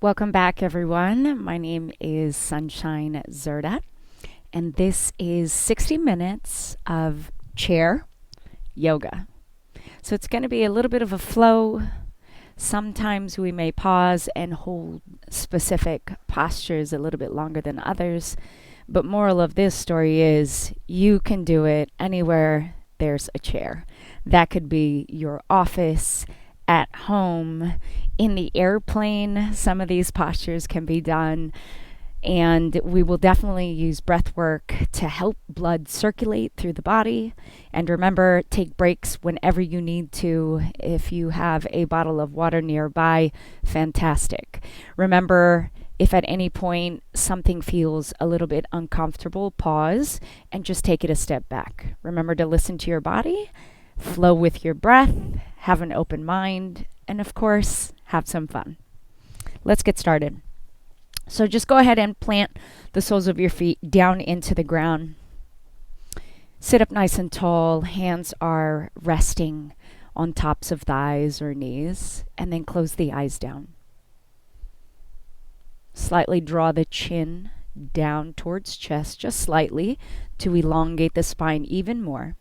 Welcome back, everyone. My name is Sunshine Zerda, and this is 60 minutes of chair yoga. So it's going to be a little bit of a flow. Sometimes we may pause and hold specific postures a little bit longer than others. But moral of this story is you can do it anywhere there's a chair. That could be your office, at home, in the airplane. Some of these postures can be done. And we will definitely use breath work to help blood circulate through the body. And remember, take breaks whenever you need to. If you have a bottle of water nearby, fantastic. Remember, if at any point something feels a little bit uncomfortable, pause and just take it a step back. Remember to listen to your body, flow with your breath, have an open mind, and of course, have some fun. Let's get started. So just go ahead and plant the soles of your feet down into the ground. Sit up nice and tall. Hands are resting on tops of thighs or knees, and then close the eyes down. Slightly draw the chin down towards chest, just slightly, to elongate the spine even more.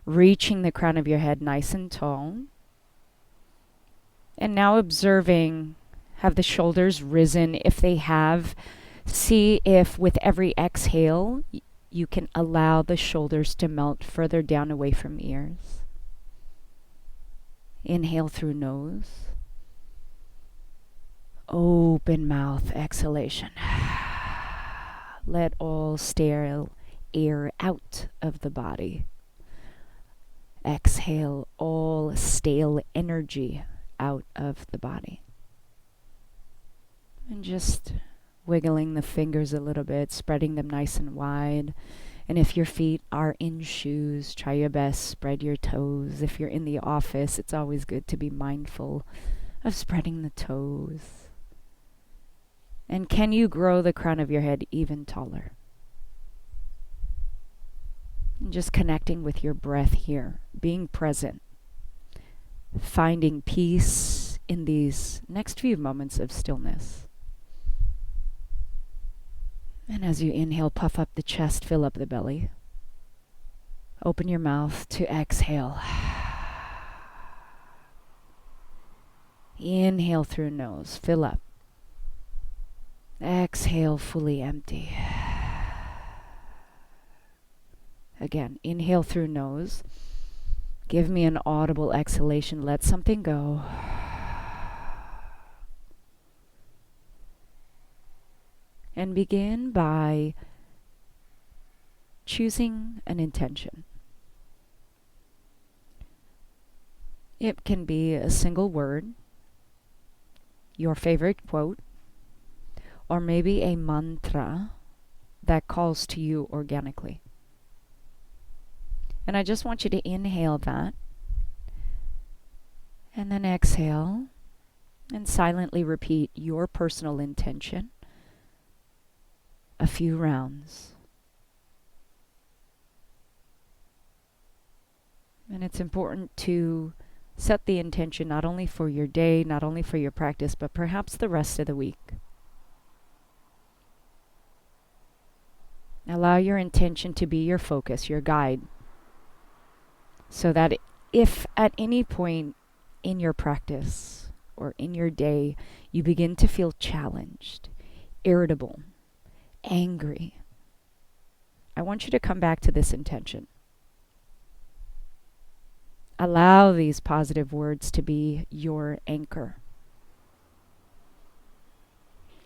Reaching the crown of your head nice and tall. And now observing, have the shoulders risen? If they have, see if with every exhale you can allow the shoulders to melt further down away from ears. Inhale through nose. Open mouth, exhalation. Let all sterile air out of the body. Exhale all stale energy out of the body. And just wiggling the fingers a little bit, spreading them nice and wide. And if your feet are in shoes, try your best, spread your toes. If you're in the office, it's always good to be mindful of spreading the toes. And can you grow the crown of your head even taller? And just connecting with your breath here, being present, finding peace in these next few moments of stillness. And as you inhale, puff up the chest, fill up the belly. Open your mouth to exhale. Inhale through nose, fill up. Exhale, fully empty. Again, inhale through nose. Give me an audible exhalation. Let something go. And begin by choosing an intention. It can be a single word, your favorite quote, or maybe a mantra that calls to you organically. And I just want you to inhale that, and then exhale, and silently repeat your personal intention a few rounds. And it's important to set the intention not only for your day, not only for your practice, but perhaps the rest of the week. Allow your intention to be your focus, your guide, so that if at any point in your practice or in your day you begin to feel challenged, irritable, angry, I want you to come back to this intention. Allow these positive words to be your anchor.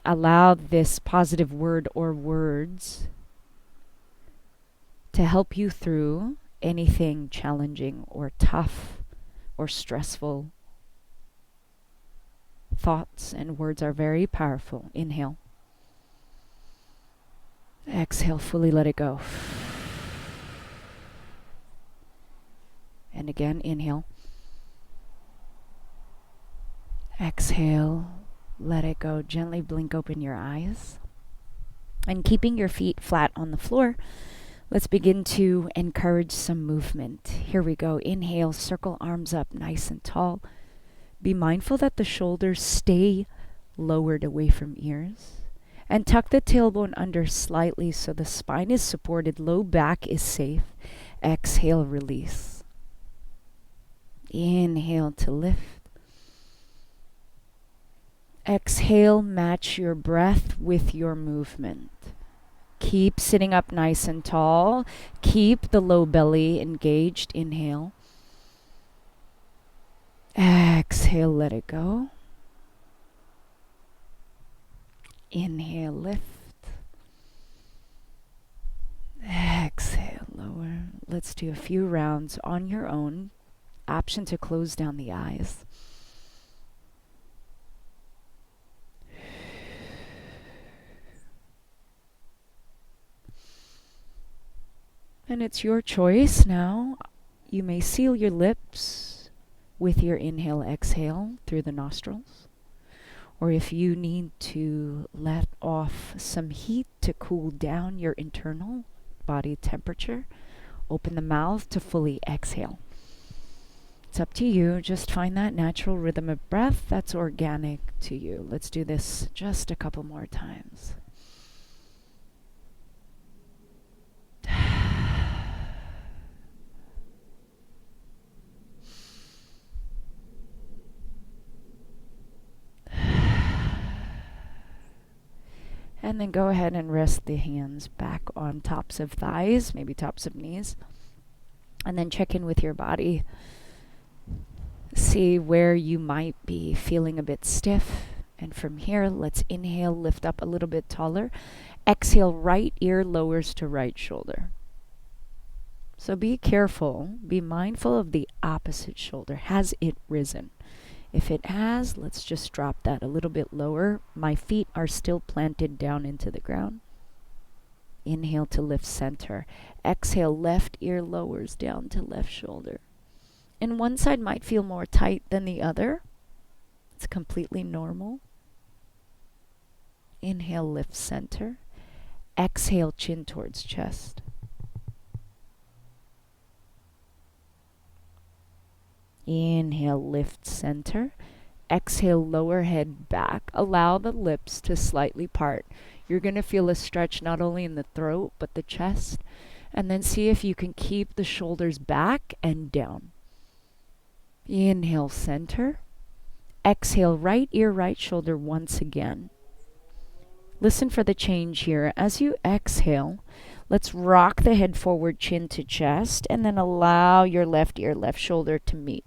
Allow this positive word or words to help you through anything challenging or tough or stressful. Thoughts and words are very powerful. Inhale. Exhale, fully let it go. And again, inhale. Exhale, let it go. Gently blink open your eyes. And keeping your feet flat on the floor, let's begin to encourage some movement. Here we go. Inhale, circle arms up nice and tall. Be mindful that the shoulders stay lowered away from ears. And tuck the tailbone under slightly so the spine is supported, low back is safe. Exhale, release. Inhale to lift. Exhale, match your breath with your movement. Keep sitting up nice and tall. Keep the low belly engaged. Inhale. Exhale, let it go. Inhale, lift. Exhale, lower. Let's do a few rounds on your own. Option to close down the eyes. And it's your choice now. You may seal your lips with your inhale, exhale through the nostrils. Or if you need to let off some heat to cool down your internal body temperature, open the mouth to fully exhale. It's up to you. Just find that natural rhythm of breath that's organic to you. Let's do this just a couple more times. And then go ahead and rest the hands back on tops of thighs, maybe tops of knees. And then check in with your body. See where you might be feeling a bit stiff. And from here, let's inhale, lift up a little bit taller. Exhale, right ear lowers to right shoulder. So be careful, be mindful of the opposite shoulder. Has it risen? If it has, let's just drop that a little bit lower. My feet are still planted down into the ground. Inhale to lift center. Exhale, left ear lowers down to left shoulder. And one side might feel more tight than the other. It's completely normal. Inhale, lift center. Exhale, chin towards chest. Inhale, lift center. Exhale, lower head back. Allow the lips to slightly part. You're going to feel a stretch not only in the throat, but the chest. And then see if you can keep the shoulders back and down. Inhale, center. Exhale, right ear, right shoulder once again. Listen for the change here. As you exhale, let's rock the head forward, chin to chest, and then allow your left ear, left shoulder to meet.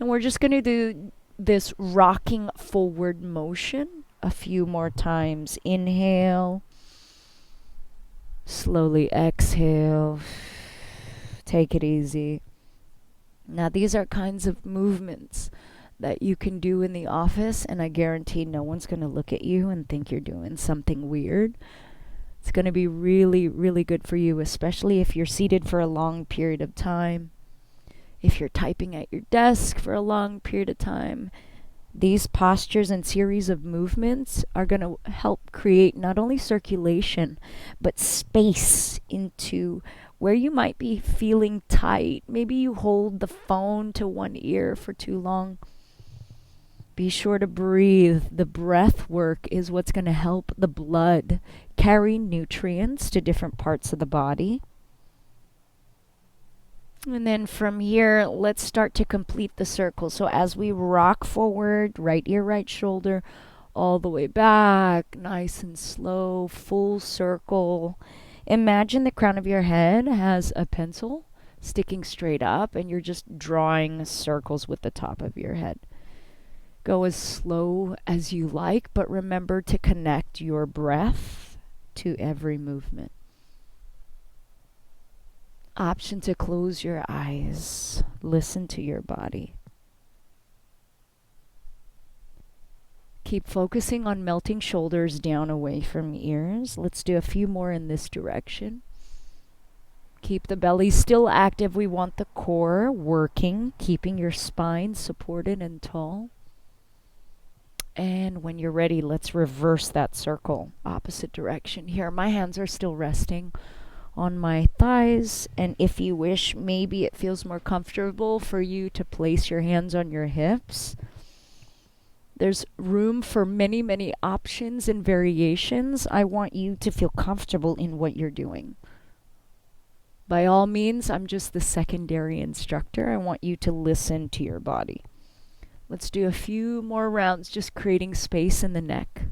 And we're just going to do this rocking forward motion a few more times. Inhale. Slowly exhale. Take it easy. Now these are kinds of movements that you can do in the office, and I guarantee no one's going to look at you and think you're doing something weird. It's going to be really, really good for you, especially if you're seated for a long period of time. If you're typing at your desk for a long period of time, these postures and series of movements are going to help create not only circulation, but space into where you might be feeling tight. Maybe you hold the phone to one ear for too long. Be sure to breathe. The breath work is what's going to help the blood carry nutrients to different parts of the body. And then from here, let's start to complete the circle. So as we rock forward, right ear, right shoulder, all the way back, nice and slow, full circle. Imagine the crown of your head has a pencil sticking straight up, and you're just drawing circles with the top of your head. Go as slow as you like, but remember to connect your breath to every movement. Option to close your eyes. Listen to your body. Keep focusing on melting shoulders down away from ears. Let's do a few more in this direction. Keep the belly still active. We want the core working, keeping your spine supported and tall. And when you're ready, let's reverse that circle, opposite direction here. My hands are still resting on my thighs, and if you wish, maybe it feels more comfortable for you to place your hands on your hips. There's room for many, many options and variations. I want you to feel comfortable in what you're doing. By all means, I'm just the secondary instructor. I want you to listen to your body. Let's do a few more rounds, just creating space in the neck.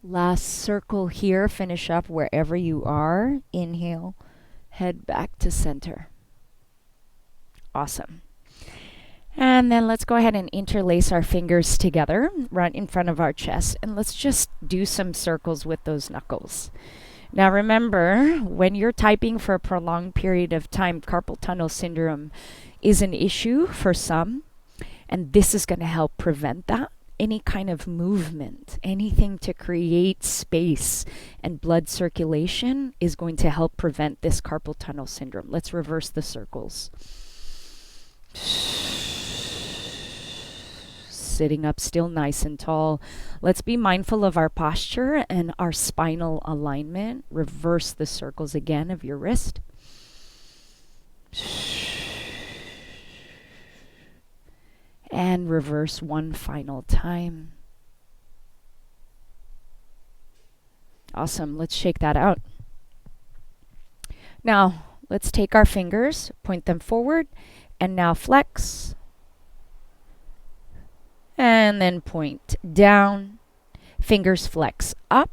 Last circle here. Finish up wherever you are. Inhale, head back to center. Awesome. And then let's go ahead and interlace our fingers together right in front of our chest. And let's just do some circles with those knuckles. Now remember, when you're typing for a prolonged period of time, carpal tunnel syndrome is an issue for some. And this is going to help prevent that. Any kind of movement, anything to create space and blood circulation is going to help prevent this carpal tunnel syndrome. Let's reverse the circles. Sitting up still nice and tall. Let's be mindful of our posture and our spinal alignment. Reverse the circles again of your wrist. And reverse one final time. Awesome. Let's shake that out. Now, let's take our fingers, point them forward, and now flex. And then point down. Fingers flex up.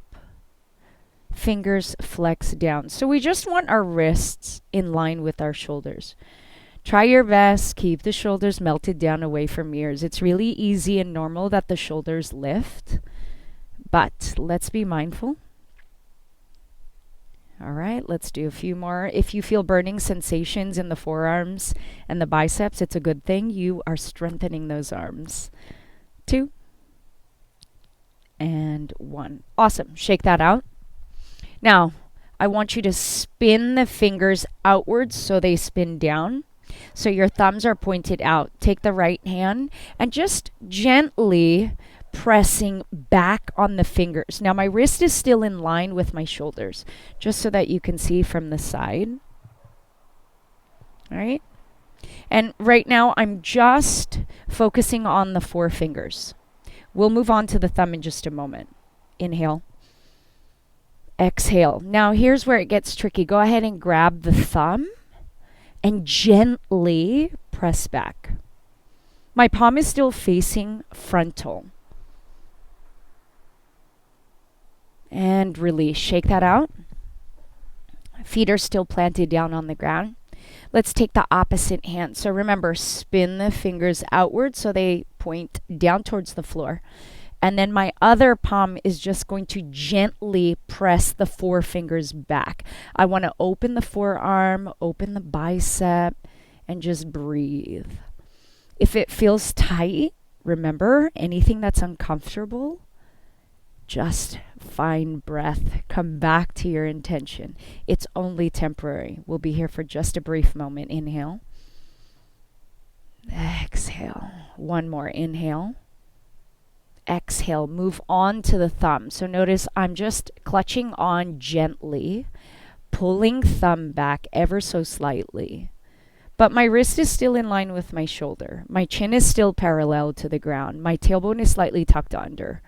Fingers flex down. So we just want our wrists in line with our shoulders. Try your best. Keep the shoulders melted down away from ears. It's really easy and normal that the shoulders lift. But let's be mindful. All right, let's do a few more. If you feel burning sensations in the forearms and the biceps, it's a good thing. You are strengthening those arms. 2 and 1. Awesome. Shake that out. Now, I want you to spin the fingers outwards so they spin down. So your thumbs are pointed out. Take the right hand and just gently pressing back on the fingers. Now my wrist is still in line with my shoulders, just so that you can see from the side. All right. And right now I'm just focusing on the 4 fingers. We'll move on to the thumb in just a moment. Inhale. Exhale. Now here's where it gets tricky. Go ahead and grab the thumb and gently press back. My palm is still facing frontal. And release. Shake that out. Feet are still planted down on the ground. Let's take the opposite hand. So remember, spin the fingers outward so they point down towards the floor. And then my other palm is just going to gently press the 4 fingers back. I want to open the forearm, open the bicep, and just breathe. If it feels tight, remember, anything that's uncomfortable, just find breath. Come back to your intention. It's only temporary. We'll be here for just a brief moment. Inhale. Exhale. One more. Inhale. Exhale. Move on to the thumb. So notice I'm just clutching on gently, pulling thumb back ever so slightly. But my wrist is still in line with my shoulder. My chin is still parallel to the ground. My tailbone is slightly tucked under.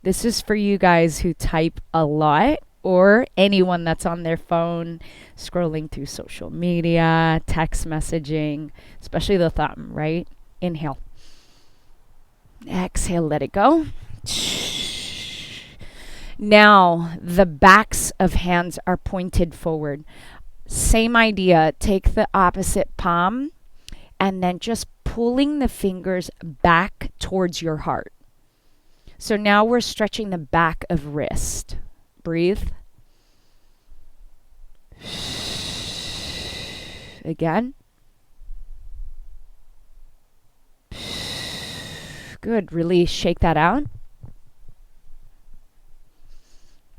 This is for you guys who type a lot, or anyone that's on their phone, scrolling through social media, text messaging, especially the thumb, right? Inhale. Exhale, let it go. Now, the backs of hands are pointed forward. Same idea. Take the opposite palm and then just pulling the fingers back towards your heart. So now we're stretching the back of wrist. Breathe. Again. Good. Release. Shake that out.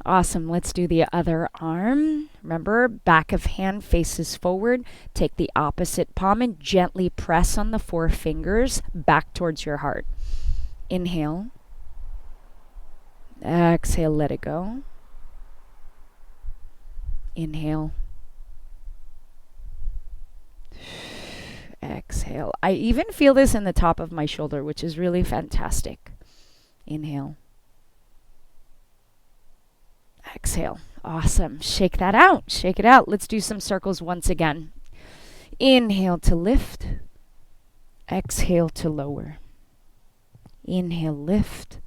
Awesome. Let's do the other arm. Remember, back of hand faces forward. Take the opposite palm and gently press on the 4 fingers back towards your heart. Inhale. Exhale, let it go. Inhale. Exhale. I even feel this in the top of my shoulder, which is really fantastic. Inhale. Exhale. Awesome. Shake that out. Shake it out. Let's do some circles once again. Inhale to lift. Exhale to lower. Inhale, lift.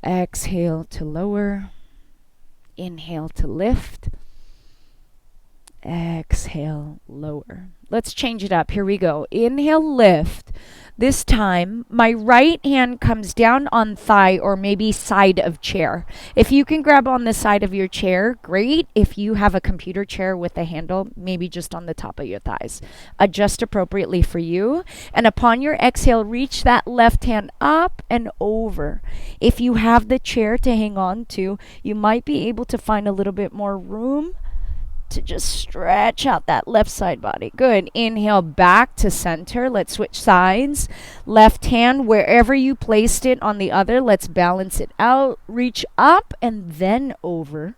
Exhale to lower. Inhale to lift. Exhale, lower. Let's change it up. Here we go. Inhale, lift. This time, my right hand comes down on thigh or maybe side of chair. If you can grab on the side of your chair, great. If you have a computer chair with a handle, maybe just on the top of your thighs. Adjust appropriately for you. And upon your exhale, reach that left hand up and over. If you have the chair to hang on to, you might be able to find a little bit more room to just stretch out that left side body. Good. Inhale back to center. Let's switch sides. Left hand, wherever you placed it on the other, let's balance it out. Reach up and then over.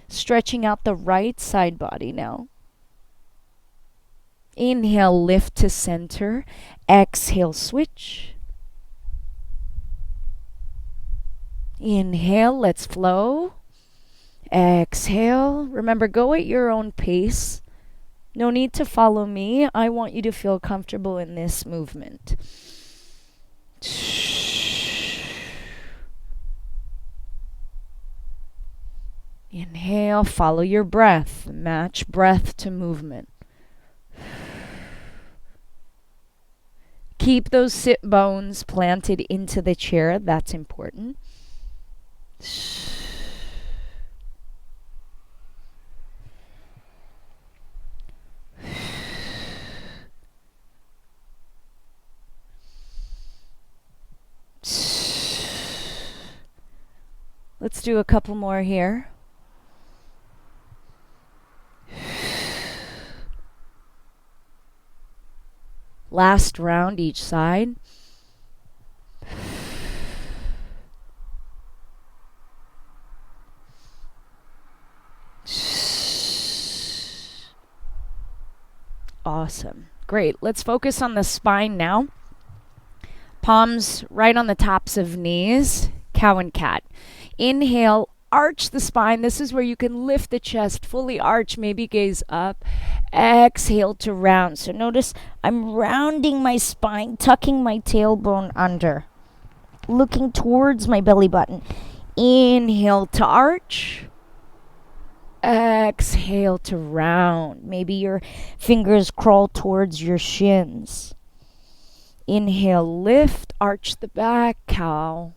Stretching out the right side body now. Inhale, lift to center. Exhale, switch. Inhale, let's flow. Exhale. Remember, go at your own pace. No need to follow me. I want you to feel comfortable in this movement. Inhale, follow your breath. Match breath to movement. Keep those sit bones planted into the chair. That's important. Let's do a couple more here. Last round each side. Awesome. Great. Let's focus on the spine now. Palms right on the tops of knees. Cow and cat. Inhale, arch the spine. This is where you can lift the chest, fully arch, maybe gaze up. Exhale to round. So notice I'm rounding my spine, tucking my tailbone under, looking towards my belly button. Inhale to arch. Exhale to round. Maybe your fingers crawl towards your shins. Inhale, lift, arch the back, cow.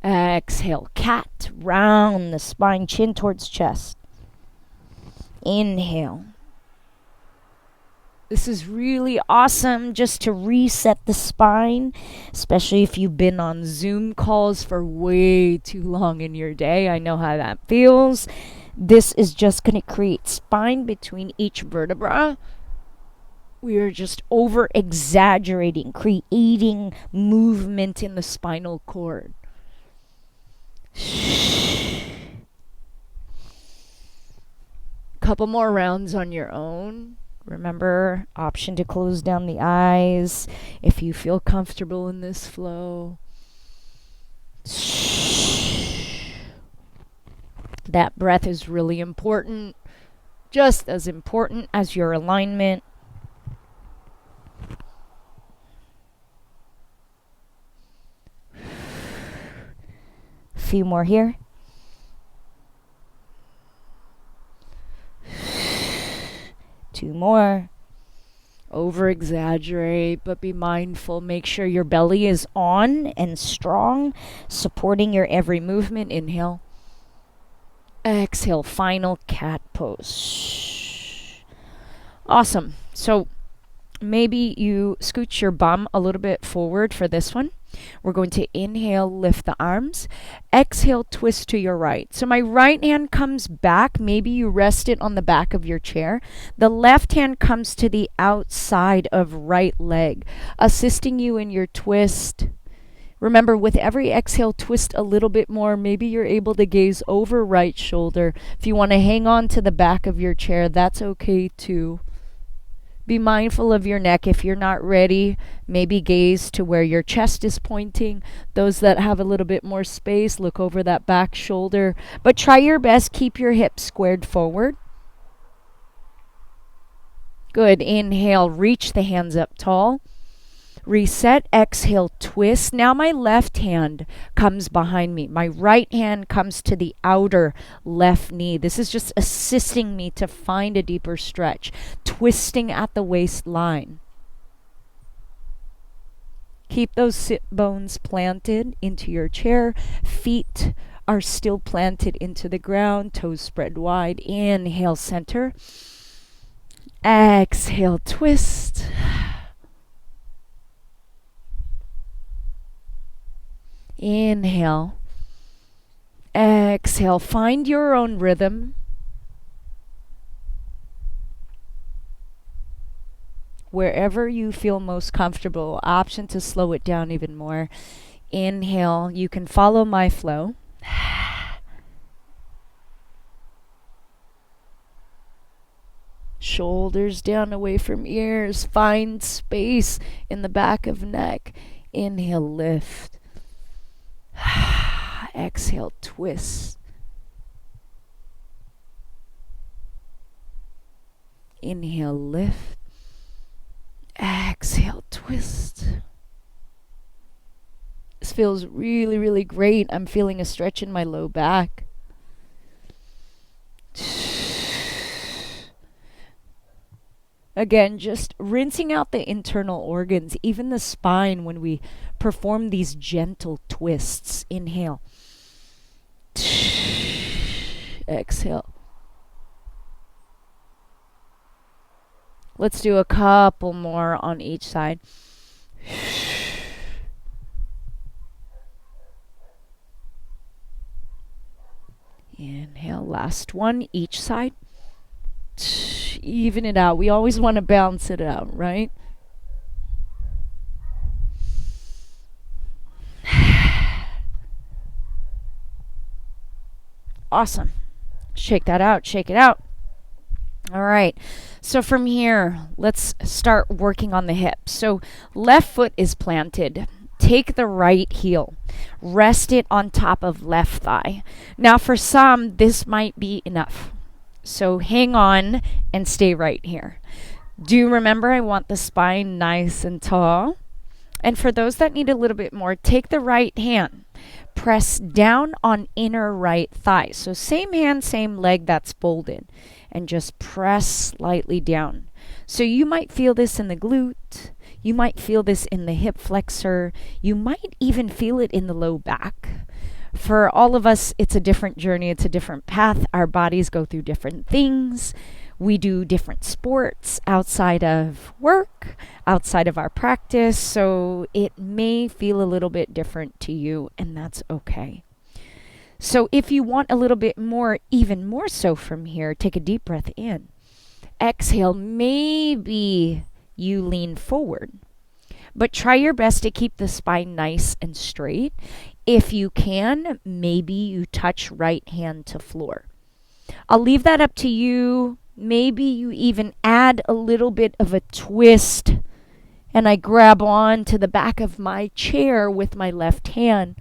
Exhale, cat, round the spine, chin towards chest. Inhale. This is really awesome just to reset the spine, especially if you've been on Zoom calls for way too long in your day. I know how that feels. This is just going to create spine between each vertebra. We are just over exaggerating, creating movement in the spinal cord. Couple more rounds on your own. Remember, option to close down the eyes if you feel comfortable in this flow. That breath is really important, just as important as your alignment. Few more here. Two more. Over exaggerate, but be mindful. Make sure your belly is on and strong, supporting your every movement. Inhale. Exhale. Final cat pose. Awesome. So maybe you scooch your bum a little bit forward for this one. We're going to inhale, lift the arms. Exhale, twist to your right. So my right hand comes back. Maybe you rest it on the back of your chair. The left hand comes to the outside of right leg, assisting you in your twist. Remember, with every exhale, twist a little bit more. Maybe you're able to gaze over right shoulder. If you want to hang on to the back of your chair, that's okay too. Be mindful of your neck. If you're not ready, maybe gaze to where your chest is pointing. Those that have a little bit more space, look over that back shoulder. But try your best, keep your hips squared forward. Good. Inhale, reach the hands up tall. Reset, exhale, twist. Now my left hand comes behind me. My right hand comes to the outer left knee. This is just assisting me to find a deeper stretch. Twisting at the waistline. Keep those sit bones planted into your chair. Feet are still planted into the ground. Toes spread wide. Inhale, center. Exhale, twist. Inhale. Exhale. Find your own rhythm. Wherever you feel most comfortable. Option to slow it down even more. Inhale. You can follow my flow. Shoulders down away from ears. Find space in the back of neck. Inhale, lift. Exhale, twist. Inhale, lift. Exhale, twist. This feels really, really great. I'm feeling a stretch in my low back. Again, just rinsing out the internal organs, even the spine when we perform these gentle twists. Inhale. Exhale. Let's do a couple more on each side. Inhale, last one, each side. Even it out. We always want to balance it out, right? Awesome. Shake that out. Shake it out. All right. So from here, let's start working on the hips. So left foot is planted. Take the right heel. Rest it on top of left thigh. Now for some, this might be enough. So hang on and stay right here. Do remember I want the spine nice and tall. And for those that need a little bit more, take the right hand. Press down on inner right thigh. So same hand, same leg that's folded. And just press slightly down. So you might feel this in the glute. You might feel this in the hip flexor. You might even feel it in the low back. For all of us, it's a different journey. It's a different path. Our bodies go through different things. We do different sports outside of work, outside of our practice. So it may feel a little bit different to you, and that's okay. So if you want a little bit more, even more so from here, take a deep breath in. Exhale, maybe you lean forward. But try your best to keep the spine nice and straight. If you can, maybe you touch right hand to floor. I'll leave that up to you. Maybe you even add a little bit of a twist. And I grab on to the back of my chair with my left hand.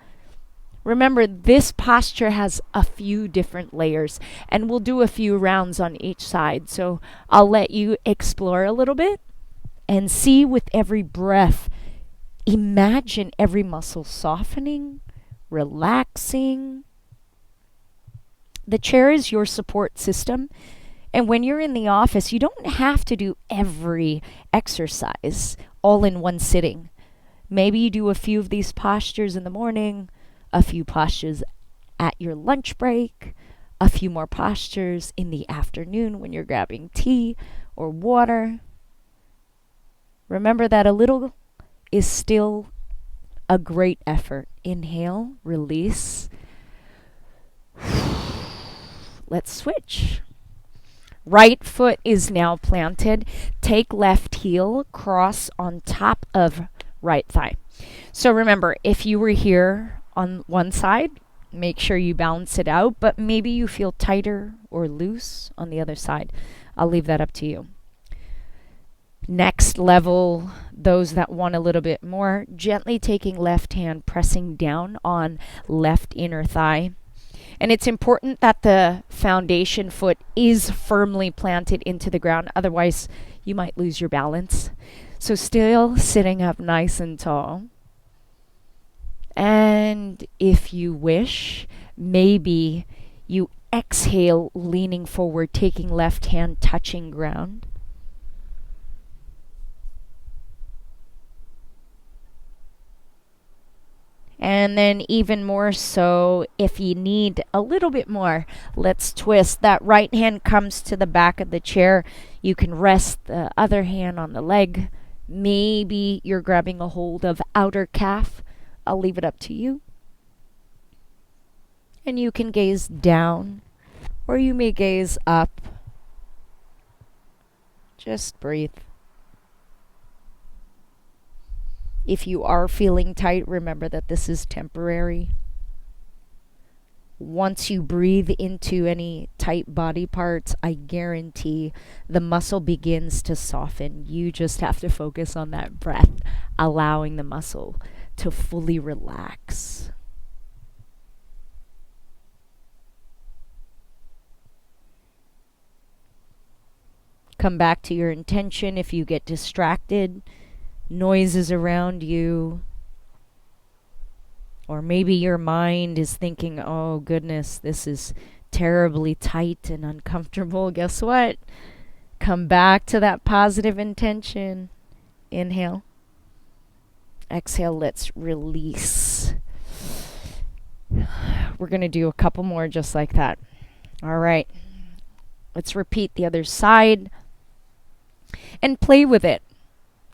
Remember, this posture has a few different layers, and we'll do a few rounds on each side. So I'll let you explore a little bit and see with every breath. Imagine every muscle softening, relaxing. The chair is your support system. And when you're in the office, you don't have to do every exercise all in one sitting. Maybe you do a few of these postures in the morning, a few postures at your lunch break, a few more postures in the afternoon when you're grabbing tea or water. Remember that a little is still a great effort. Inhale, release. Let's switch. Right foot is now planted. Take left heel, cross on top of right thigh. So remember, if you were here on one side, make sure you balance it out, but maybe you feel tighter or loose on the other side. I'll leave that up to you. Next level, those that want a little bit more, gently taking left hand, pressing down on left inner thigh. And it's important that the foundation foot is firmly planted into the ground. Otherwise, you might lose your balance. So still sitting up nice and tall. And if you wish, maybe you exhale, leaning forward, taking left hand, touching ground. And then even more so, if you need a little bit more, let's twist. That right hand comes to the back of the chair. You can rest the other hand on the leg. Maybe you're grabbing a hold of outer calf. I'll leave it up to you. And you can gaze down, or you may gaze up. Just breathe. If you are feeling tight, remember that this is temporary. Once you breathe into any tight body parts, I guarantee the muscle begins to soften. You just have to focus on that breath, allowing the muscle to fully relax. Come back to your intention if you get distracted. Noises around you, or maybe your mind is thinking, oh goodness, this is terribly tight and uncomfortable. Guess what? Come back to that positive intention. Inhale. Exhale. Let's release. We're going to do a couple more just like that. All right. Let's repeat the other side and play with it.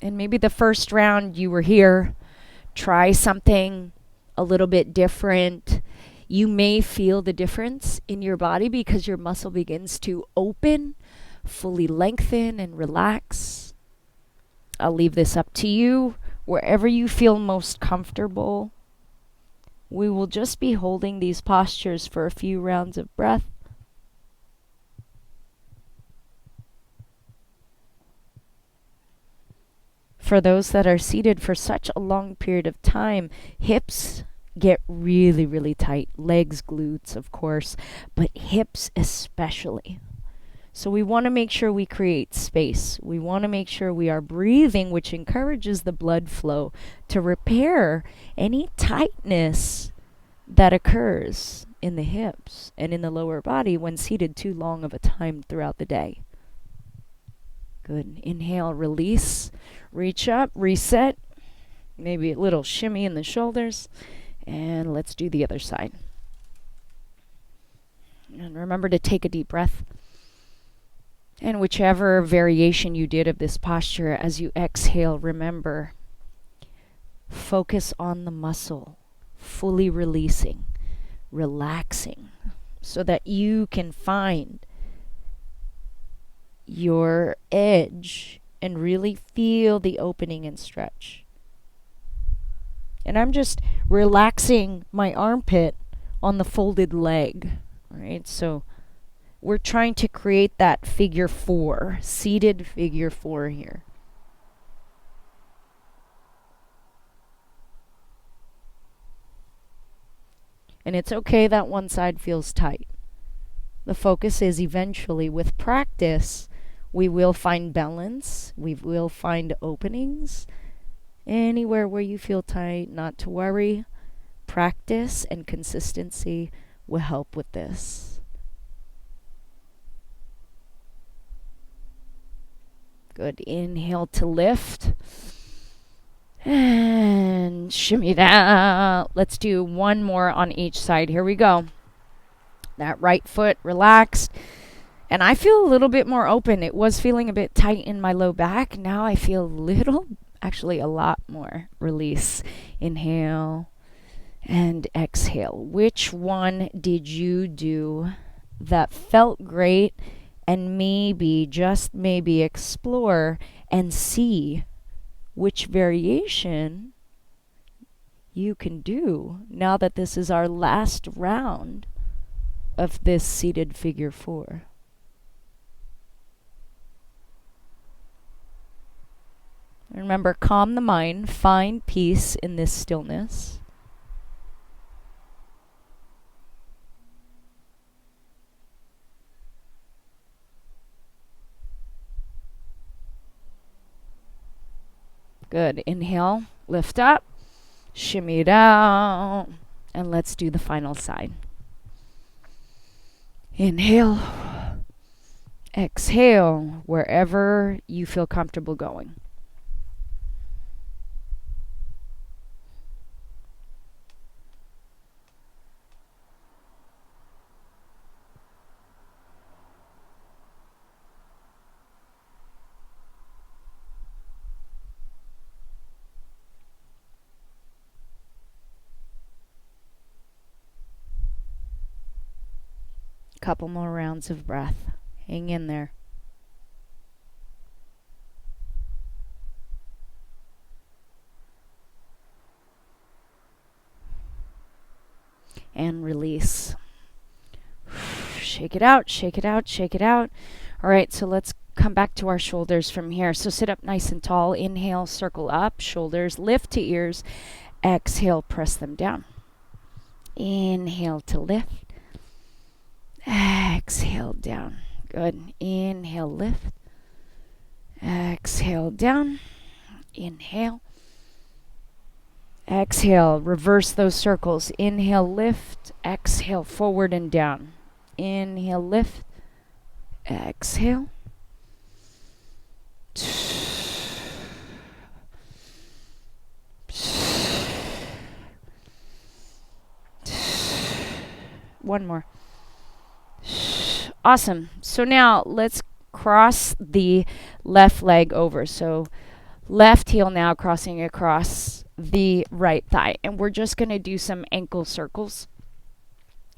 And maybe the first round you were here, try something a little bit different. You may feel the difference in your body because your muscle begins to open, fully lengthen and relax. I'll leave this up to you. Wherever you feel most comfortable, we will just be holding these postures for a few rounds of breath. For those that are seated for such a long period of time, hips get really, really tight. Legs, glutes, of course, but hips especially. So we want to make sure we create space. We want to make sure we are breathing, which encourages the blood flow to repair any tightness that occurs in the hips and in the lower body when seated too long of a time throughout the day. Good. Inhale, release, reach up, reset. Maybe a little shimmy in the shoulders. And let's do the other side. And remember to take a deep breath. And whichever variation you did of this posture, as you exhale, remember, focus on the muscle, fully releasing, relaxing, so that you can find your edge and really feel the opening and stretch. And I'm just relaxing my armpit on the folded leg, right? So we're trying to create that figure four, seated figure four here. And it's okay that one side feels tight. The focus is eventually, with practice, we will find balance. We will find openings. Anywhere where you feel tight, not to worry. Practice and consistency will help with this. Good. Inhale to lift. And shimmy down. Let's do one more on each side. Here we go. That right foot relaxed. And I feel a little bit more open. It was feeling a bit tight in my low back. Now I feel actually a lot more release. Inhale and exhale. Which one did you do that felt great? And maybe, just maybe, explore and see which variation you can do now that this is our last round of this seated figure four. Remember, calm the mind, find peace in this stillness. Good. Inhale, lift up, shimmy it out, and let's do the final side. Inhale, exhale, wherever you feel comfortable going. Couple more rounds of breath. Hang in there. And release. Shake it out, shake it out, shake it out. All right, so let's come back to our shoulders from here. So sit up nice and tall. Inhale, circle up, shoulders, lift to ears. Exhale, press them down. Inhale to lift. Exhale down. Good. Inhale, lift. Exhale down. Inhale. Exhale. Reverse those circles. Inhale, lift. Exhale, forward and down. Inhale, lift. Exhale. One more. Awesome. So now let's cross the left leg over. So left heel now crossing across the right thigh. And we're just going to do some ankle circles.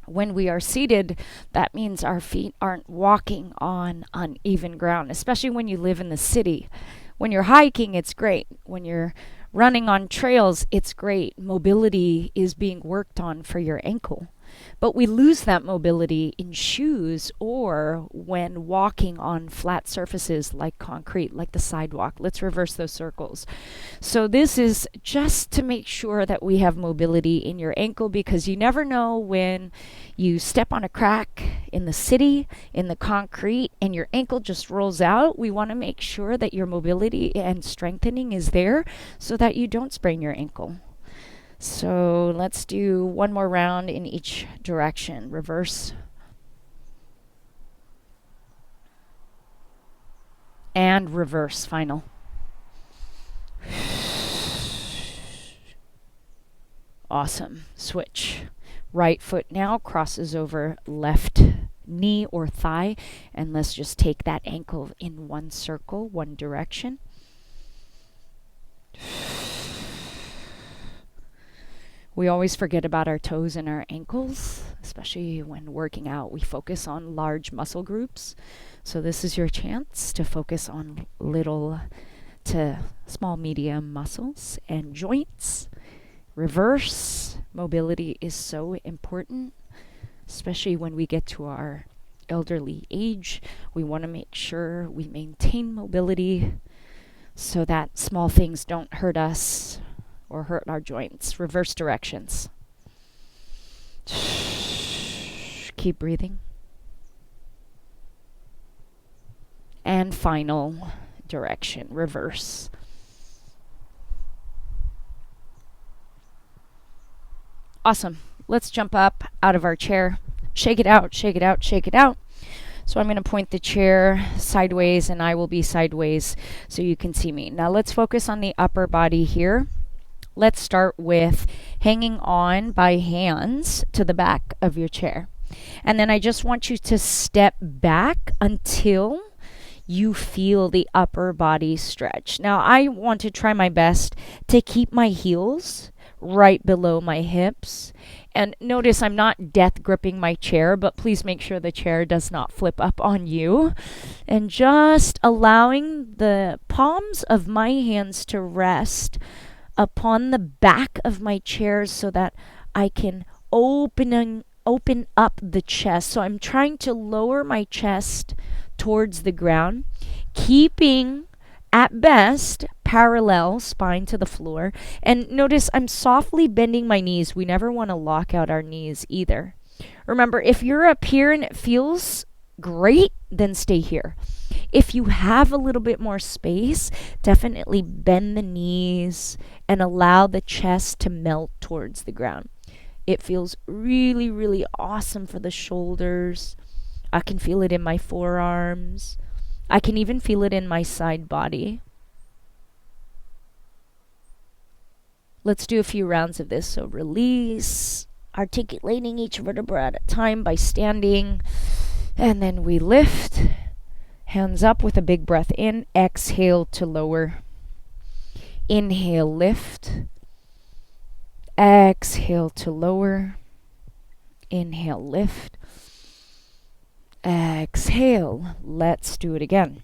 When we are seated, that means our feet aren't walking on uneven ground, especially when you live in the city. When you're hiking, it's great. When you're running on trails, it's great. Mobility is being worked on for your ankle. But we lose that mobility in shoes or when walking on flat surfaces like concrete, like the sidewalk. Let's reverse those circles. So this is just to make sure that we have mobility in your ankle, because you never know when you step on a crack in the city, in the concrete, and your ankle just rolls out. We want to make sure that your mobility and strengthening is there so that you don't sprain your ankle. So let's do one more round in each direction. Reverse. And reverse, final. Awesome. Switch. Right foot now crosses over left knee or thigh. And let's just take that ankle in one circle, one direction. We always forget about our toes and our ankles, especially when working out. We focus on large muscle groups. So this is your chance to focus on little to small, medium muscles and joints. Reverse. Mobility is so important, especially when we get to our elderly age. We want to make sure we maintain mobility so that small things don't hurt us or hurt our joints. Reverse directions. Keep breathing. And final direction, reverse. Awesome. Let's jump up out of our chair. Shake it out, shake it out, shake it out. So I'm going to point the chair sideways and I will be sideways so you can see me. Now let's focus on the upper body here. Let's start with hanging on by hands to the back of your chair. And then I just want you to step back until you feel the upper body stretch. Now I want to try my best to keep my heels right below my hips. And notice I'm not death gripping my chair, but please make sure the chair does not flip up on you. And just allowing the palms of my hands to rest upon the back of my chair so that I can open up the chest. So I'm trying to lower my chest towards the ground, keeping at best parallel spine to the floor. And notice I'm softly bending my knees. We never want to lock out our knees either. Remember, if you're up here and it feels great, then stay here. If you have a little bit more space, definitely bend the knees and allow the chest to melt towards the ground. It feels really, really awesome for the shoulders. I can feel it in my forearms. I can even feel it in my side body. Let's do a few rounds of this. So release, articulating each vertebra at a time by standing. And then we lift. Hands up with a big breath in. Exhale to lower. Inhale, lift. Exhale to lower. Inhale, lift. Exhale. Let's do it again.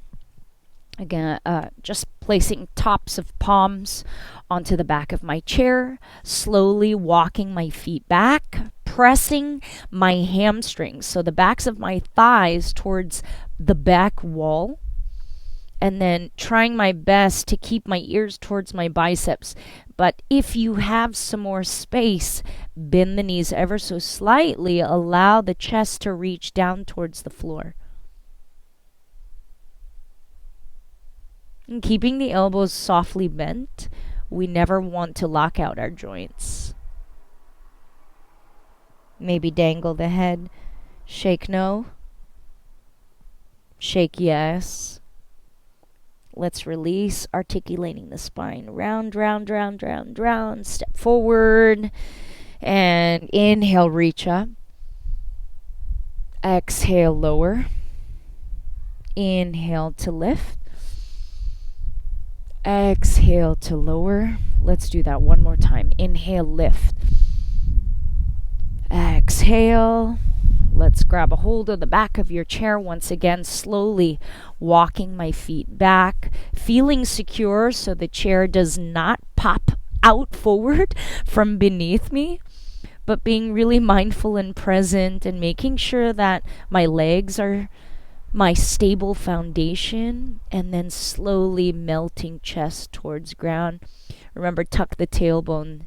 Again, just placing tops of palms onto the back of my chair, slowly walking my feet back, pressing my hamstrings, so the backs of my thighs towards the back wall, and then trying my best to keep my ears towards my biceps. But if you have some more space, bend the knees ever so slightly, allow the chest to reach down towards the floor. And keeping the elbows softly bent, we never want to lock out our joints. Maybe dangle the head. Shake no. Shake yes. Let's release, articulating the spine. Round, round, round, round, round. Step forward. And inhale, reach up. Exhale, lower. Inhale to lift. Exhale to lower. Let's do that one more time. Inhale, lift. Exhale. Let's grab a hold of the back of your chair once again, slowly walking my feet back, feeling secure so the chair does not pop out forward from beneath me, but being really mindful and present and making sure that my legs are my stable foundation, and then slowly melting chest towards ground. Remember, tuck the tailbone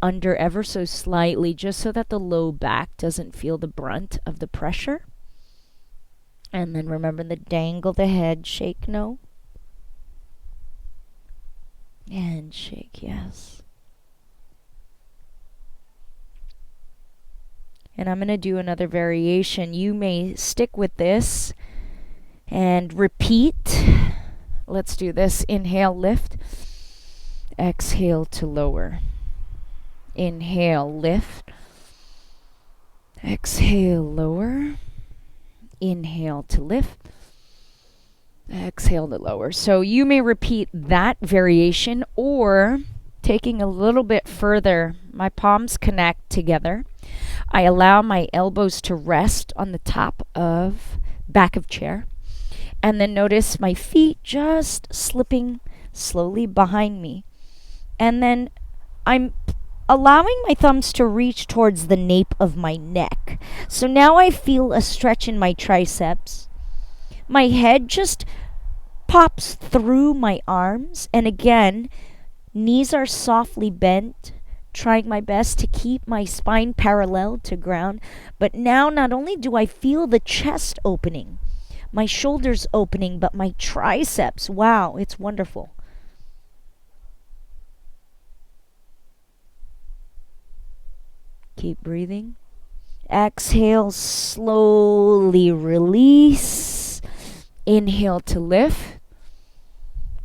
under ever so slightly, just so that the low back doesn't feel the brunt of the pressure. And then remember to dangle the head, shake no. And shake yes. And I'm going to do another variation. You may stick with this and repeat. Let's do this. Inhale, lift. Exhale to lower. Inhale, lift. Exhale, lower. Inhale to lift. Exhale to lower. So you may repeat that variation, or taking a little bit further, my palms connect together. I allow my elbows to rest on the top of back of chair. And then notice my feet just slipping slowly behind me. And then I'm allowing my thumbs to reach towards the nape of my neck. So now I feel a stretch in my triceps. My head just pops through my arms. And again, knees are softly bent, trying my best to keep my spine parallel to ground. But now not only do I feel the chest opening, my shoulders opening, but my triceps, wow, it's wonderful. Keep breathing. Exhale, slowly release. Inhale to lift.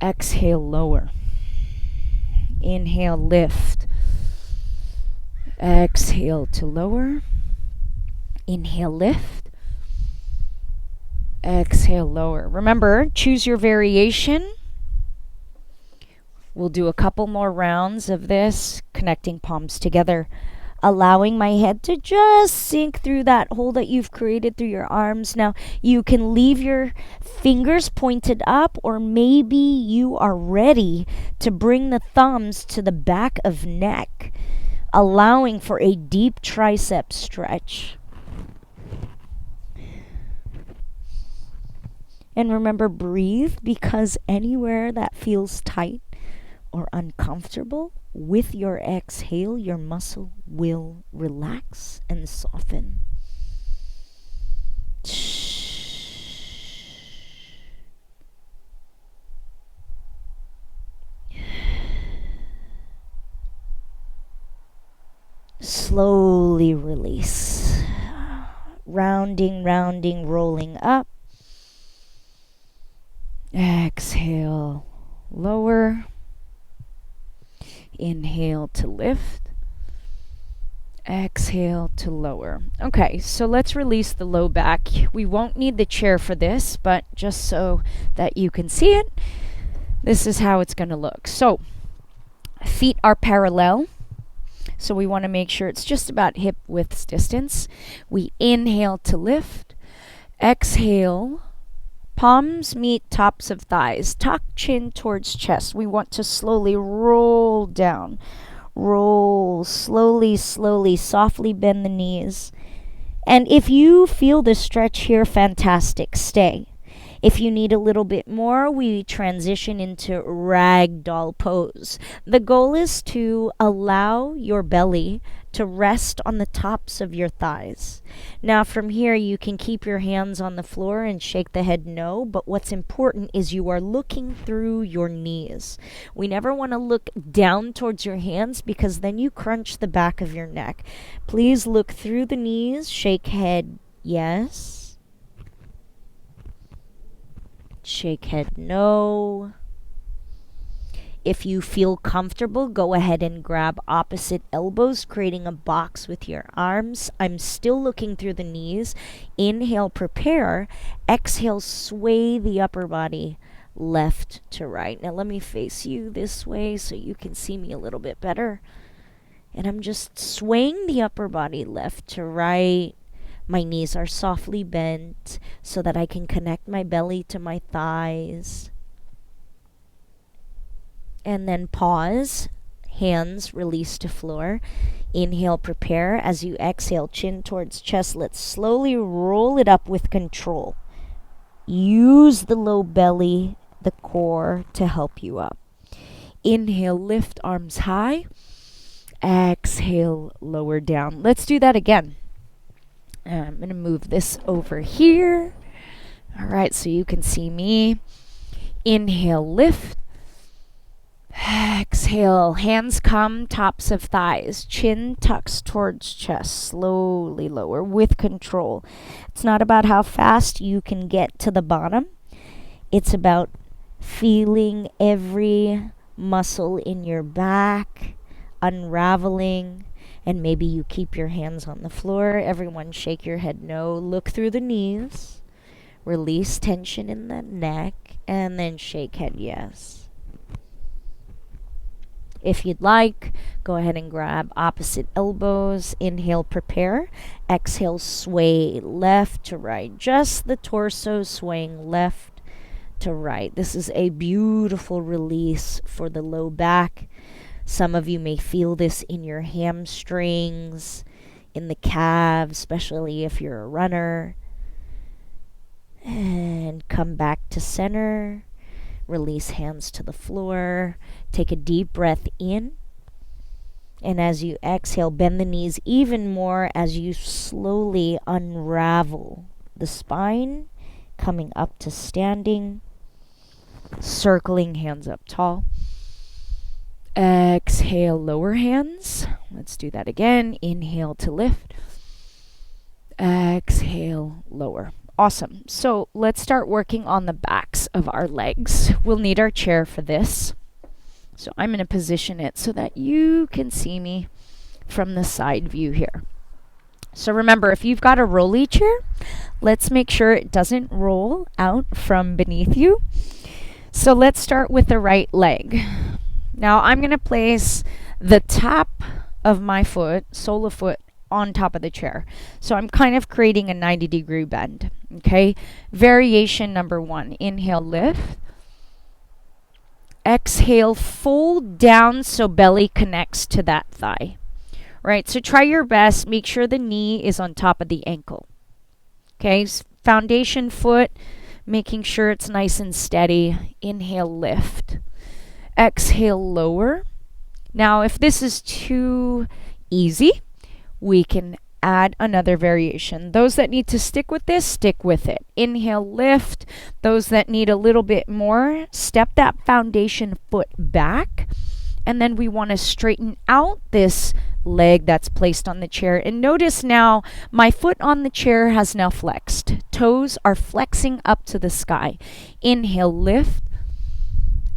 Exhale, lower. Inhale, lift. Exhale to lower. Inhale, lift. Exhale, lower. Remember, choose your variation. We'll do a couple more rounds of this, connecting palms together, allowing my head to just sink through that hole that you've created through your arms. Now, you can leave your fingers pointed up, or maybe you are ready to bring the thumbs to the back of neck, allowing for a deep tricep stretch. And remember, breathe, because anywhere that feels tight, or uncomfortable, with your exhale, your muscle will relax and soften. Slowly release. Rounding, rounding, rolling up. Exhale, lower. Inhale to lift. Exhale to lower. Okay, so let's release the low back. We won't need the chair for this, but just so that you can see it, this is how it's going to look. So, feet are parallel. So we want to make sure it's just about hip width distance. We inhale to lift. Exhale. Palms meet tops of thighs. Tuck chin towards chest. We want to slowly roll down. Roll slowly, slowly, softly bend the knees. And if you feel the stretch here, fantastic, stay. If you need a little bit more, we transition into ragdoll pose. The goal is to allow your belly to rest on the tops of your thighs. Now from here, you can keep your hands on the floor and shake the head no, but what's important is you are looking through your knees. We never want to look down towards your hands because then you crunch the back of your neck. Please look through the knees, shake head yes. Shake head no. If you feel comfortable, go ahead and grab opposite elbows, creating a box with your arms. I'm still looking through the knees. Inhale, prepare. Exhale, sway the upper body left to right. Now let me face you this way so you can see me a little bit better. And I'm just swaying the upper body left to right. My knees are softly bent so that I can connect my belly to my thighs. And then pause. Hands release to floor. Inhale, prepare. As you exhale, chin towards chest. Let's slowly roll it up with control. Use the low belly, the core, to help you up. Inhale, lift arms high. Exhale, lower down. Let's do that again. I'm going to move this over here. All right, so you can see me. Inhale, lift. Exhale, hands come, tops of thighs. Chin tucks towards chest. Slowly lower with control. It's not about how fast you can get to the bottom. It's about feeling every muscle in your back unraveling. And maybe you keep your hands on the floor. Everyone shake your head no. Look through the knees. Release tension in the neck. And then shake head yes. If you'd like, go ahead and grab opposite elbows. Inhale, prepare. Exhale, sway left to right. Just the torso swaying left to right. This is a beautiful release for the low back. Some of you may feel this in your hamstrings, in the calves, especially if you're a runner. And come back to center. Release hands to the floor. Take a deep breath in. And as you exhale, bend the knees even more as you slowly unravel the spine, coming up to standing, circling hands up tall. Exhale, lower hands. Let's do that again. Inhale to lift. Exhale, lower. Awesome. So let's start working on the backs of our legs. We'll need our chair for this. So I'm going to position it so that you can see me from the side view here. So remember, if you've got a rolly chair, let's make sure it doesn't roll out from beneath you. So let's start with the right leg. Now I'm going to place the top of my foot, sole of foot, on top of the chair. So I'm kind of creating a 90-degree bend. Okay. Variation number 1. Inhale, lift. Exhale, fold down so belly connects to that thigh. Right. So try your best. Make sure the knee is on top of the ankle. Okay. Foundation foot, making sure it's nice and steady. Inhale, lift. Exhale, lower. Now, if this is too easy, we can add another variation. Those that need to stick with this, stick with it. Inhale, lift. Those that need a little bit more, step that foundation foot back. And then we want to straighten out this leg that's placed on the chair. And notice now my foot on the chair has now flexed. Toes are flexing up to the sky. Inhale, lift.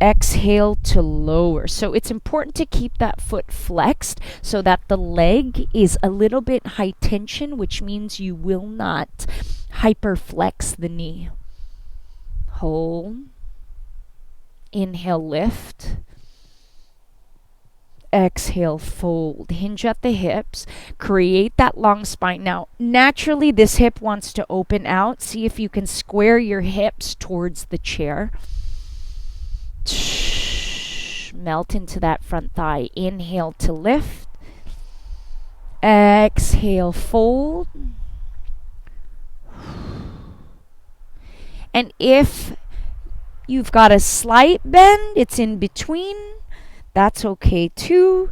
Exhale to lower. So it's important to keep that foot flexed so that the leg is a little bit high tension, which means you will not hyperflex the knee. Hold. Inhale, lift. Exhale, fold. Hinge at the hips. Create that long spine. Now, naturally, this hip wants to open out. See if you can square your hips towards the chair. Melt into that front thigh. Inhale to lift. Exhale, fold. And if you've got a slight bend, it's in between, that's okay too.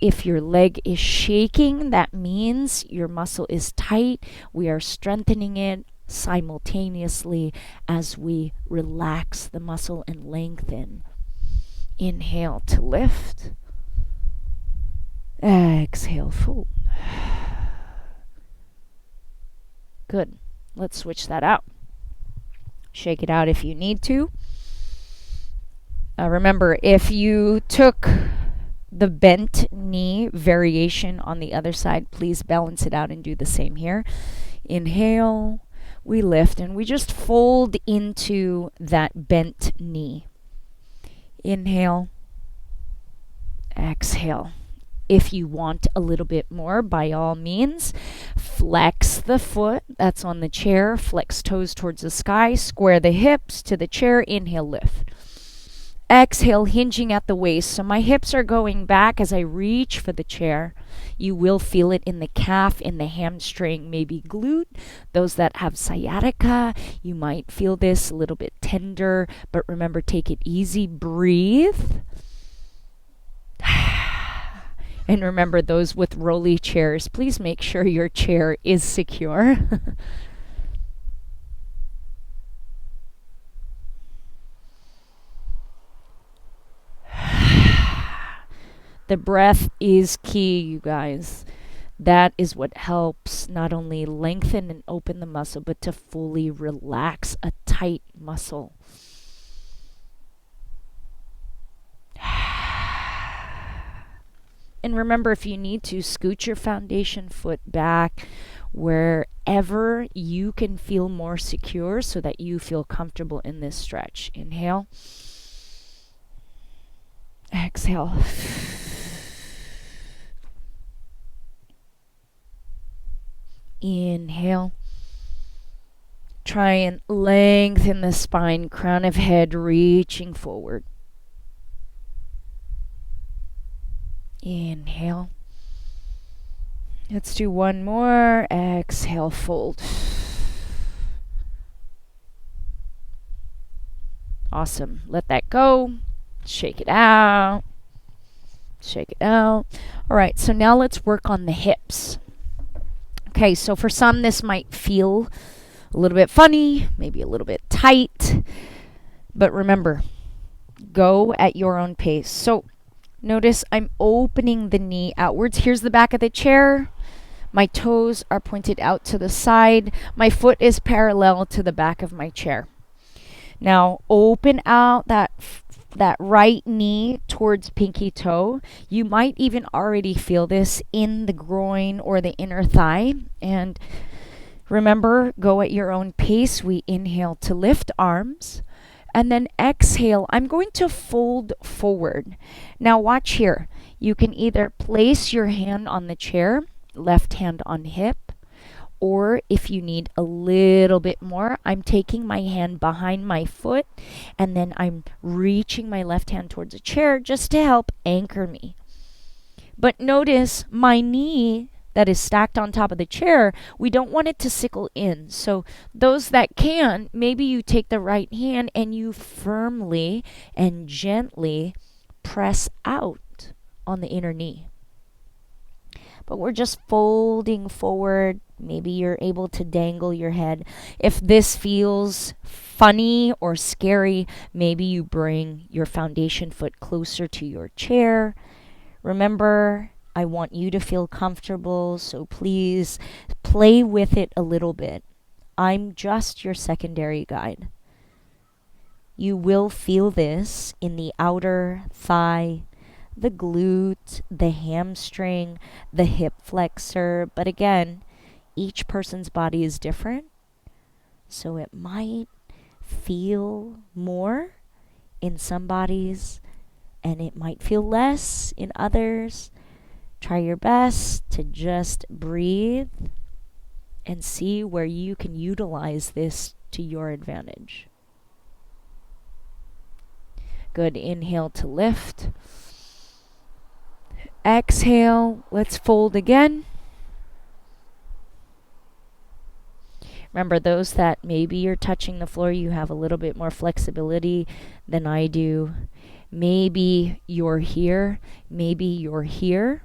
If your leg is shaking, that means your muscle is tight. We are strengthening it simultaneously as we relax the muscle and lengthen. Inhale to lift. Exhale, fold. Good. Let's switch that out. Shake it out if you need to. Remember, if you took the bent knee variation on the other side, please balance it out and do the same here. Inhale, we lift, and we just fold into that bent knee. Inhale, exhale. If you want a little bit more, by all means, flex the foot that's on the chair, flex toes towards the sky, square the hips to the chair, inhale, lift. Exhale, hinging at the waist. So my hips are going back as I reach for the chair. You will feel it in the calf, in the hamstring, maybe glute. Those that have sciatica, you might feel this a little bit tender, but remember, take it easy, breathe. And remember, those with rolly chairs, please make sure your chair is secure. The breath is key, you guys. That is what helps not only lengthen and open the muscle, but to fully relax a tight muscle. And remember, if you need to, scoot your foundation foot back wherever you can feel more secure so that you feel comfortable in this stretch. Inhale. Exhale. Inhale. Try and lengthen the spine, crown of head reaching forward. Inhale. Let's do one more. Exhale, fold. Awesome. Let that go. Shake it out. Shake it out. All right, so now let's work on the hips. Okay, so for some, this might feel a little bit funny, maybe a little bit tight. But remember, go at your own pace. So notice I'm opening the knee outwards. Here's the back of the chair. My toes are pointed out to the side. My foot is parallel to the back of my chair. Now open out that right knee towards pinky toe. You might even already feel this in the groin or the inner thigh. And remember, go at your own pace. We inhale to lift arms. And then exhale, I'm going to fold forward. Now watch here. You can either place your hand on the chair, left hand on hip, or if you need a little bit more, I'm taking my hand behind my foot and then I'm reaching my left hand towards a chair just to help anchor me. But notice my knee that is stacked on top of the chair, we don't want it to sickle in. So those that can, maybe you take the right hand and you firmly and gently press out on the inner knee. But we're just folding forward. Maybe you're able to dangle your head. If this feels funny or scary, maybe you bring your foundation foot closer to your chair. Remember, I want you to feel comfortable, so please play with it a little bit. I'm just your secondary guide. You will feel this in the outer thigh, the glute, the hamstring, the hip flexor. But again, each person's body is different, so it might feel more in some bodies and it might feel less in others. Try your best to just breathe and see where you can utilize this to your advantage. Good. Inhale to lift. Exhale. Let's fold again. Remember, those that maybe you're touching the floor, you have a little bit more flexibility than I do. Maybe you're here. Maybe you're here.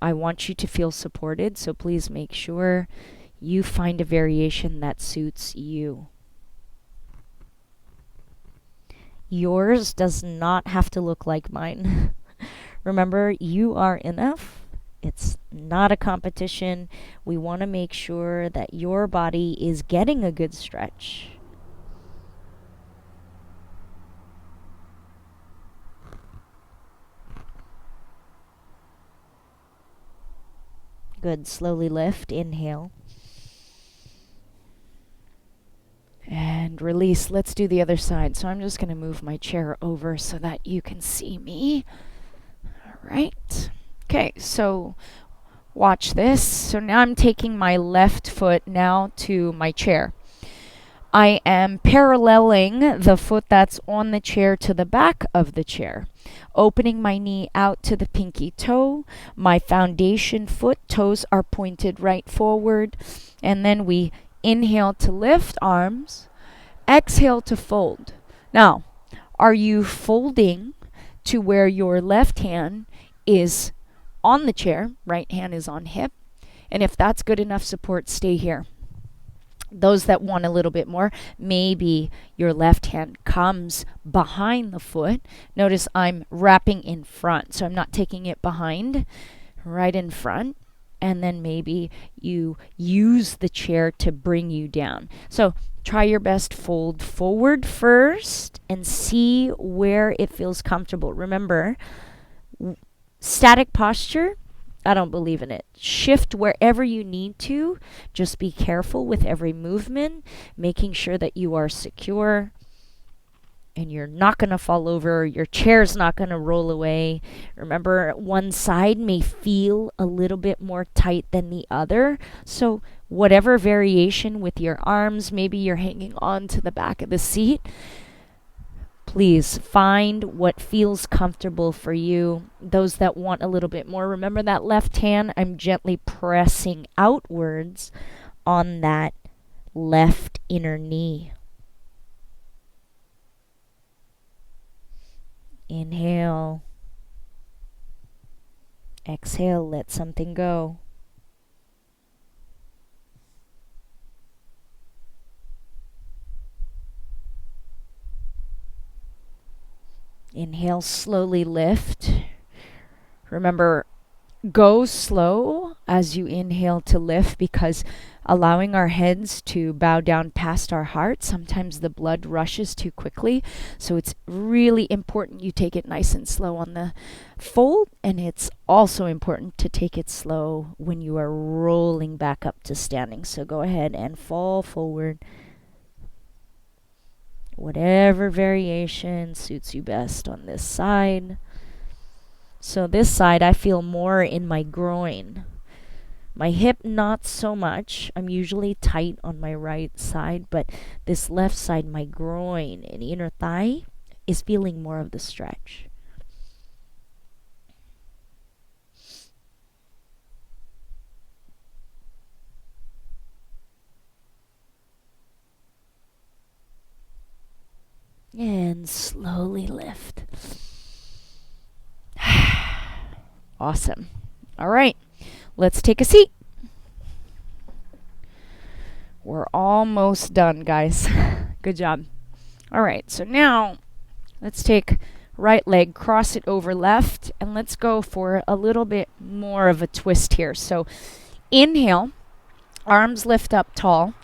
I want you to feel supported, so please make sure you find a variation that suits you. Yours does not have to look like mine. Remember, you are enough. It's not a competition. We want to make sure that your body is getting a good stretch. Good. Slowly lift. Inhale. And release. Let's do the other side. So I'm just going to move my chair over so that you can see me. All right. Okay, so watch this. So now I'm taking my left foot now to my chair. I am paralleling the foot that's on the chair to the back of the chair, opening my knee out to the pinky toe. My foundation foot toes are pointed right forward, and then we inhale to lift arms, exhale to fold. Now, are you folding to where your left hand is on the chair, right hand is on hip? And if that's good enough support, stay here. Those that want a little bit more, maybe your left hand comes behind the foot. Notice I'm wrapping in front, so I'm not taking it behind, right in front. And then maybe you use the chair to bring you down. So try your best, fold forward first and see where it feels comfortable. Remember, static posture, I don't believe in it. Shift wherever you need to. Just be careful with every movement, making sure that you are secure and you're not going to fall over. Your chair's not going to roll away. Remember, one side may feel a little bit more tight than the other. So whatever variation with your arms, maybe you're hanging on to the back of the seat. Please find what feels comfortable for you. Those that want a little bit more, remember that left hand, I'm gently pressing outwards on that left inner knee. Inhale. Exhale, let something go. Inhale, slowly lift. Remember, go slow as you inhale to lift, because allowing our heads to bow down past our heart, sometimes the blood rushes too quickly. So it's really important you take it nice and slow on the fold, and it's also important to take it slow when you are rolling back up to standing. So go ahead and fall forward. Whatever variation suits you best on this side. So this side, I feel more in my groin. My hip, not so much. I'm usually tight on my right side, but this left side, my groin and inner thigh, is feeling more of the stretch. And slowly lift. Awesome. All right, let's take a seat. We're almost done, guys. Good job. All right, so now let's take right leg, cross it over left, and let's go for a little bit more of a twist here. So inhale, arms lift up tall.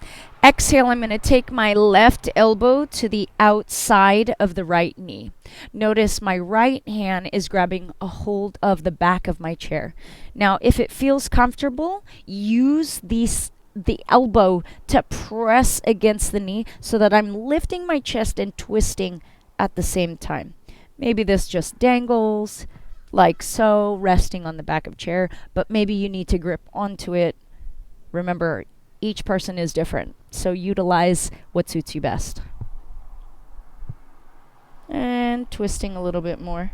Exhale, I'm going to take my left elbow to the outside of the right knee. Notice my right hand is grabbing a hold of the back of my chair. Now, if it feels comfortable, use the elbow to press against the knee so that I'm lifting my chest and twisting at the same time. Maybe this just dangles like so, resting on the back of chair, but maybe you need to grip onto it. Remember, each person is different, so utilize what suits you best. And twisting a little bit more.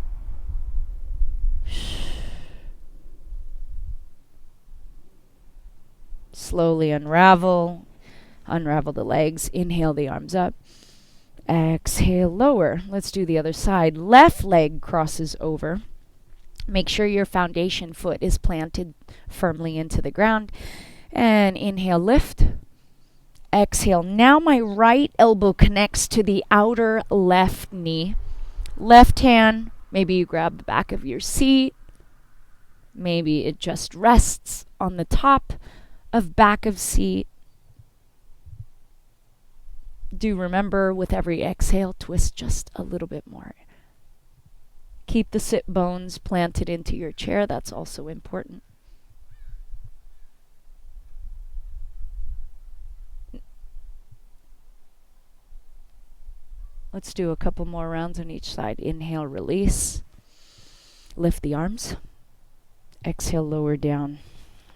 Slowly unravel the legs. Inhale the arms up. Exhale, lower. Let's do the other side. Left leg crosses over. Make sure your foundation foot is planted firmly into the ground. And inhale, lift. Exhale. Now my right elbow connects to the outer left knee. Left hand, maybe you grab the back of your seat. Maybe it just rests on the top of back of seat. Do remember, with every exhale, twist just a little bit more. Keep the sit bones planted into your chair. That's also important. Let's do a couple more rounds on each side. Inhale, release. Lift the arms. Exhale, lower down.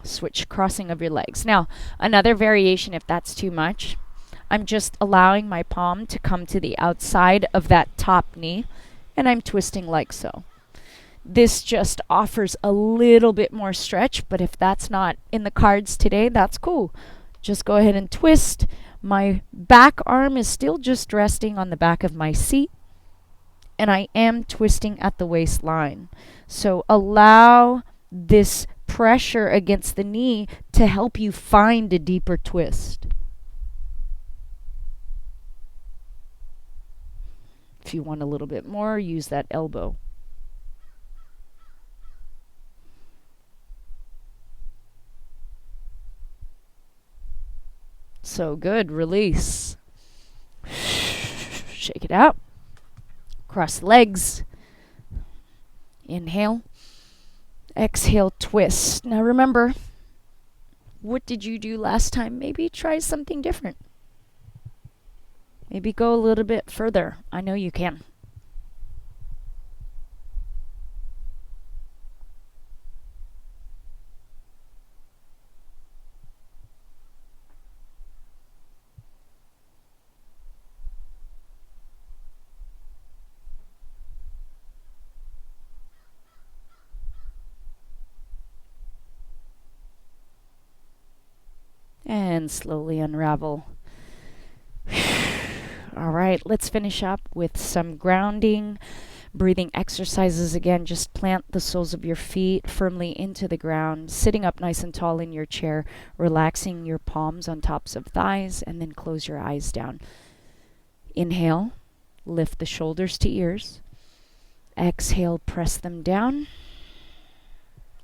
Switch crossing of your legs. Now, another variation, if that's too much, I'm just allowing my palm to come to the outside of that top knee, and I'm twisting like so. This just offers a little bit more stretch, but if that's not in the cards today, that's cool. Just go ahead and twist. My back arm is still just resting on the back of my seat, and I am twisting at the waistline. So allow this pressure against the knee to help you find a deeper twist. If you want a little bit more, use that elbow. So good. Release. Shake it out. Cross the legs. Inhale. Exhale, twist. Now remember, what did you do last time? Maybe try something different. Maybe go a little bit further. I know you can. And slowly unravel. All right, let's finish up with some grounding, breathing exercises again. Just plant the soles of your feet firmly into the ground, sitting up nice and tall in your chair, relaxing your palms on tops of thighs, and then close your eyes down. Inhale, lift the shoulders to ears. Exhale, press them down.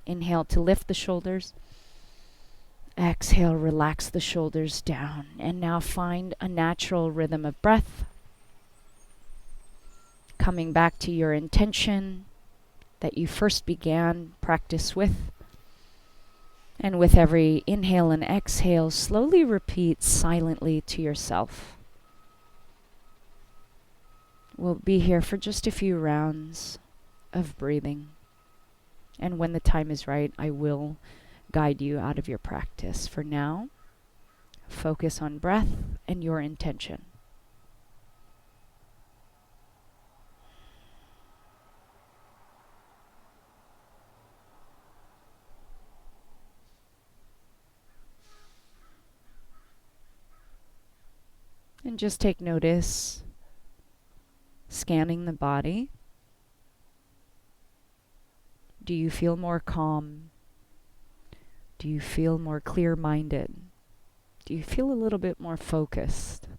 Inhale to lift the shoulders. Exhale, relax the shoulders down. And now find a natural rhythm of breath. Coming back to your intention that you first began practice with. And with every inhale and exhale, slowly repeat silently to yourself. We'll be here for just a few rounds of breathing. And when the time is right, I will guide you out of your practice. For now, focus on breath and your intention. And just take notice, scanning the body, Do you feel more calm? Do you feel more clear-minded? Do you feel a little bit more focused?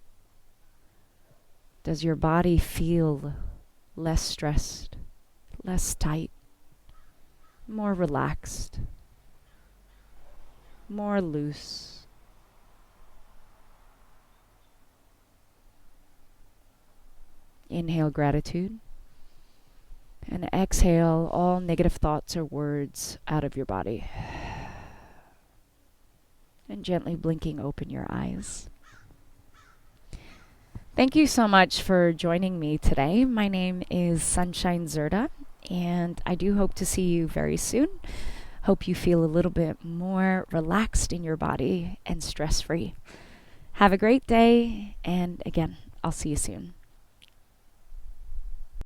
Does your body feel less stressed, less tight, more relaxed, more loose? Inhale gratitude. And exhale all negative thoughts or words out of your body. And gently blinking open your eyes. Thank you so much for joining me today. My name is Sunshine Zerda, and I do hope to see you very soon. Hope you feel a little bit more relaxed in your body and stress-free. Have a great day, and again, I'll see you soon.